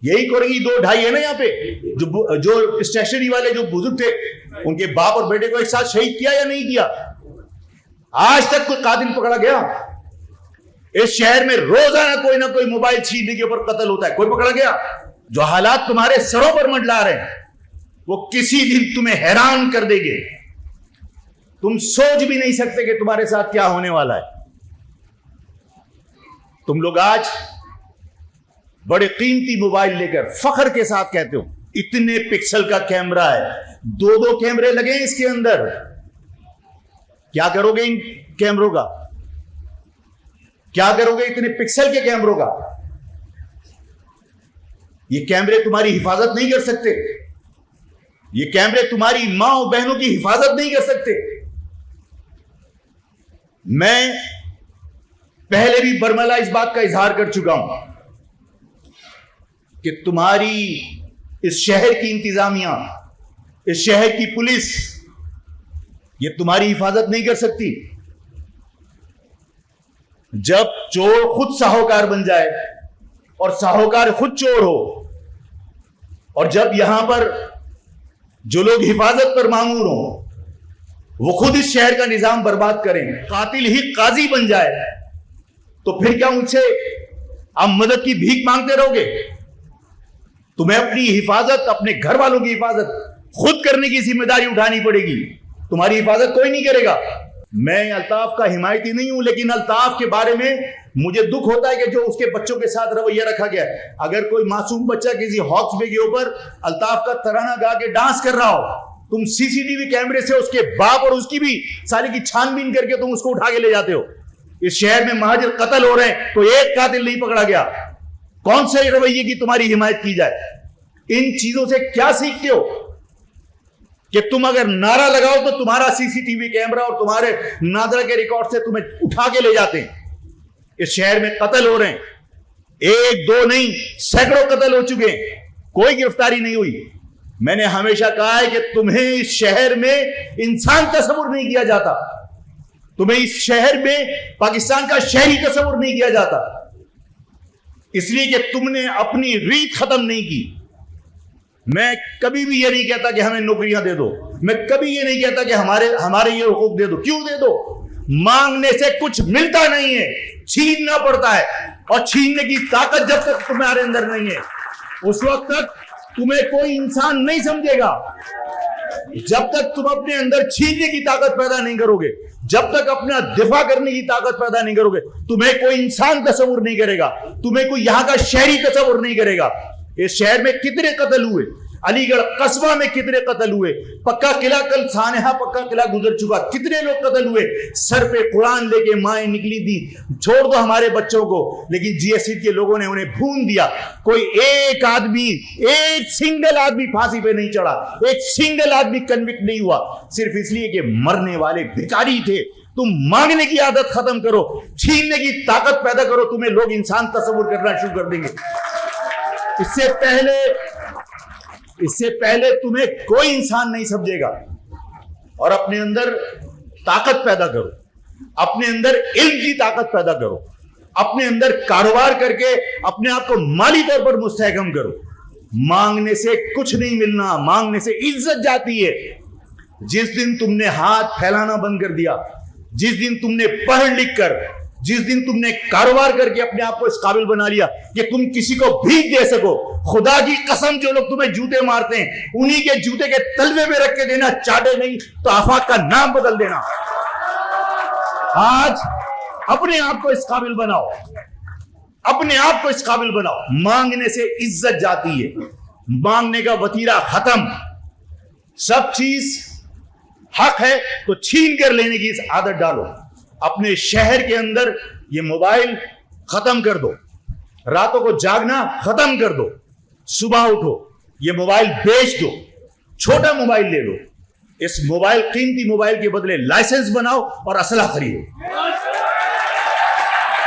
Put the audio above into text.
یہی کورنگی 2 ڈھائی ہے نا یہاں پہ جو اسٹیشنری والے جو بزرگ تھے ان کے باپ اور بیٹے کو ایک ساتھ شہید کیا یا نہیں کیا؟ آج تک کوئی قاتل پکڑا گیا؟ اس شہر میں روزانہ کوئی نہ کوئی موبائل چھیننے کے اوپر قتل ہوتا ہے، کوئی پکڑا گیا؟ جو حالات تمہارے سروں پر منڈلا رہے ہیں وہ کسی دن تمہیں حیران کر دے گے. تم سوچ بھی نہیں سکتے کہ تمہارے ساتھ کیا ہونے والا ہے. تم لوگ آج بڑے قیمتی موبائل لے کر فخر کے ساتھ کہتے ہو اتنے پکسل کا کیمرہ ہے، 2 کیمرے لگے ہیں اس کے اندر. کیا کرو گے ان کیمروں کا؟ کیا کرو گے اتنے پکسل کے کیمروں کا؟ یہ کیمرے تمہاری حفاظت نہیں کر سکتے. یہ کیمرے تمہاری ماں اور بہنوں کی حفاظت نہیں کر سکتے. میں پہلے بھی برملا اس بات کا اظہار کر چکا ہوں کہ تمہاری اس شہر کی انتظامیہ، اس شہر کی پولیس یہ تمہاری حفاظت نہیں کر سکتی. جب چور خود ساہوکار بن جائے اور ساہوکار خود چور ہو، اور جب یہاں پر جو لوگ حفاظت پر مامور ہوں وہ خود اس شہر کا نظام برباد کریں، قاتل ہی قاضی بن جائے، تو پھر کیا مجھ سے آپ مدد کی بھیک مانگتے رہو گے؟ تمہیں اپنی حفاظت، اپنے گھر والوں کی حفاظت خود کرنے کی ذمہ داری اٹھانی پڑے گی. تمہاری حفاظت کوئی نہیں کرے گا. میں الطاف کا حمایتی نہیں ہوں، لیکن الطاف کے بارے میں مجھے دکھ ہوتا ہے کہ جو اس کے بچوں کے ساتھ رویہ رکھا گیا ہے. اگر کوئی معصوم بچہ کسی ہاکس بے کے اوپر الطاف کا ترانہ گا کے ڈانس کر رہا ہو، تم سی سی ٹی وی کیمرے سے اس کے باپ اور اس کی بھی سالے کی چھان بین کر کے تم اس کو اٹھا کے لے جاتے ہو. اس شہر میں مہاجر قتل ہو رہے ہیں تو ایک قاتل نہیں پکڑا گیا. کون سے رویے کی تمہاری حمایت کی جائے؟ ان چیزوں سے کیا سیکھتے ہو کہ تم اگر نعرہ لگاؤ تو تمہارا سی سی ٹی وی کیمرہ اور تمہارے نادرا کے ریکارڈ سے تمہیں اٹھا کے لے جاتے ہیں. اس شہر میں قتل ہو رہے ہیں، 1 2 نہیں، سینکڑوں قتل ہو چکے ہیں، کوئی گرفتاری نہیں ہوئی. میں نے ہمیشہ کہا ہے کہ تمہیں اس شہر میں انسان تصور نہیں کیا جاتا، تمہیں اس شہر میں پاکستان کا شہری تصور نہیں کیا جاتا، اس لیے کہ تم نے اپنی ریت ختم نہیں کی. میں کبھی بھی یہ نہیں کہتا کہ ہمیں نوکریاں دے دو، میں کبھی یہ نہیں کہتا کہ ہمارے یہ حقوق دے دو. کیوں دے دو؟ مانگنے سے کچھ ملتا نہیں ہے، چھیننا پڑتا ہے، اور چھیننے کی طاقت جب تک تمہارے اندر نہیں ہے اس وقت تک تمہیں کوئی انسان نہیں سمجھے گا. جب تک تم اپنے اندر چھیننے کی طاقت پیدا نہیں کرو گے، جب تک اپنا دفاع کرنے کی طاقت پیدا نہیں کرو گے، تمہیں کوئی انسان تصور نہیں کرے گا، تمہیں کوئی یہاں کا شہری تصور نہیں کرے گا. اس شہر میں کتنے قتل ہوئے، علی گڑھ قصبہ میں کتنے قتل ہوئے، پکا قلعہ کل سانحہ پکا قلعہ گزر چکا، کتنے لوگ قتل ہوئے. سر پہ قرآن لے کے مائیں نکلی تھی، چھوڑ دو ہمارے بچوں کو، لیکن جی ایس سی کے لوگوں نے انہیں بھون دیا. کوئی ایک آدمی، ایک سنگل آدمی پھانسی پہ نہیں چڑھا، ایک سنگل آدمی کنوکٹ نہیں ہوا، صرف اس لیے کہ مرنے والے بھکاری تھے. تم مانگنے کی عادت ختم کرو، چھیننے کی طاقت پیدا کرو، تمہیں لوگ انسان تصور کرنا شروع کر دیں گے. اس سے پہلے تمہیں کوئی انسان نہیں سمجھے گا. اور اپنے اندر طاقت پیدا کرو، اپنے اندر علم کی طاقت پیدا کرو، اپنے اندر کاروبار کر کے اپنے آپ کو مالی طور پر مستحکم کرو. مانگنے سے کچھ نہیں ملنا، مانگنے سے عزت جاتی ہے. جس دن تم نے ہاتھ پھیلانا بند کر دیا، جس دن تم نے پڑھ لکھ کر، جس دن تم نے کاروبار کر کے اپنے آپ کو اس قابل بنا لیا کہ تم کسی کو بھیک دے سکو، خدا کی قسم جو لوگ تمہیں جوتے مارتے ہیں انہی کے جوتے کے تلوے میں رکھ کے دینا، چاٹے نہیں تو آفاق کا نام بدل دینا. آج اپنے آپ کو اس قابل بناؤ، اپنے آپ کو اس قابل بناؤ. مانگنے سے عزت جاتی ہے، مانگنے کا وتیرہ ختم. سب چیز حق ہے تو چھین کر لینے کی اس عادت ڈالو. اپنے شہر کے اندر یہ موبائل ختم کر دو، راتوں کو جاگنا ختم کر دو، صبح اٹھو یہ موبائل بیچ دو، چھوٹا موبائل لے لو. اس موبائل، قیمتی موبائل کے بدلے لائسنس بناؤ اور اسلحہ خریدو.